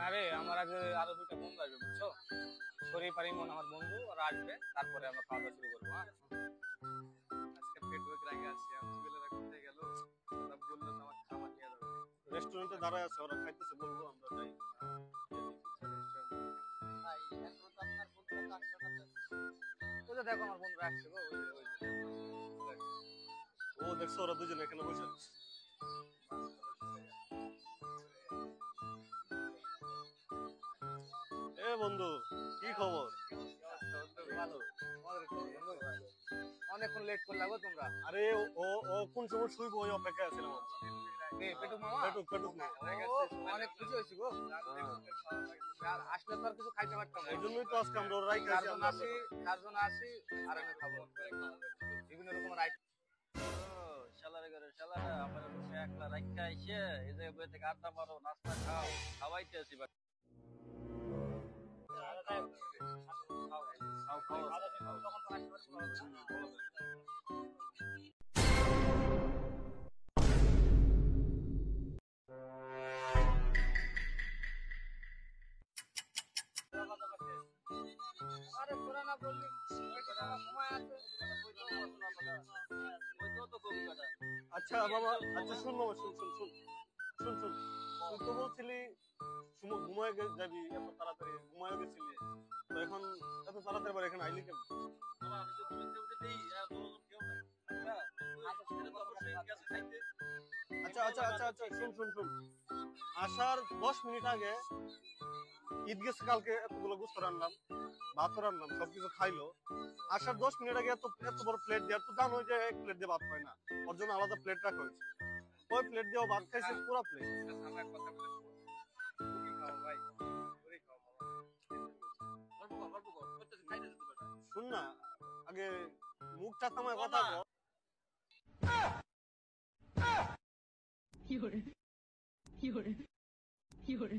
না রে, আমার আগে আরো দুটো বন্ধু আসবে, বুঝছো? শরীর পারিমন আমার বন্ধু, ওরা আসবে, তারপরে আমরা খাওয়া দাওয়া শুরু করবো। হ্যাঁ, আজকে পেট ভরে রাগে আছি। আমি ছেলেরা কোথায় গেল? ওরা বললো তো আমার খাবার নিয়ে যাবে। রেস্টুরেন্টে দাঁড়ায় আছে, ওরা খাইতেছে, বলবো আমরা যাই। ভাই এখন তো আপনার বন্ধুরা তো আসবে না তো। ওই যে দেখো আমার বন্ধুরা আসছে গো, ও দেখছো ওরা দুজনে এখানে বসে আছে। এ বন্ধু, কি খবর? ভালো। অনেকক্ষণ লেট করলা গো তোমরা। আরে ও ও কোন সময় শুইবো ওই অপেক্ষায় আছিলাম আমরা। পেটুক মামা, পেটুক না। অনেক খুশি হয়েছি গো। আর আসলে তো আর কিছু খাইতে পারতাম না। এই জন্যই তো আজকে আমরা রাইখে আছি। চারজন আসি আর আমি খাবো বিভিন্ন রকম রাইট। শালারে করে শালারা আমার রুমে একলা রাখতে আইছে। এই জায়গায় বসে থেকে আড্ডা মারো, নাস্তা খাও, খাওয়াইতে আছি। আরে তোরা না বললি সময় আছে? আচ্ছা বাবা, আচ্ছা শুন বাবা, শুন শুন শুন শুন শুন তুই তো বলছিলি ঘুমায় যাবি, এত তাড়াতাড়ি ঘুমায় গেছিলি, তো এখন এত তাড়াতাড়ি আবার এখানে আইলি কেন? আচ্ছা আচ্ছা আচ্ছা আচ্ছা শুন শুন শুন আসার 10 মিনিট আগে ঈদ গেছে কালকে, এতগুলো গোস্ত রান্নাম, ভাত রান্নাম, সবকিছু খাইলো। আসার 10 মিনিট আগে এত এত বড় প্লেট দিয়ে, তো জানো যে এক প্লেট দিয়ে ভাত হয় না, ওর জন্য আলাদা প্লেট রাখা হয়েছে। ওই প্লেট দিয়েও ভাত খাইছে, পুরো প্লেট। শুন না, আগে মুখটা থামায় কথা বল। কি করে কি করে কি করে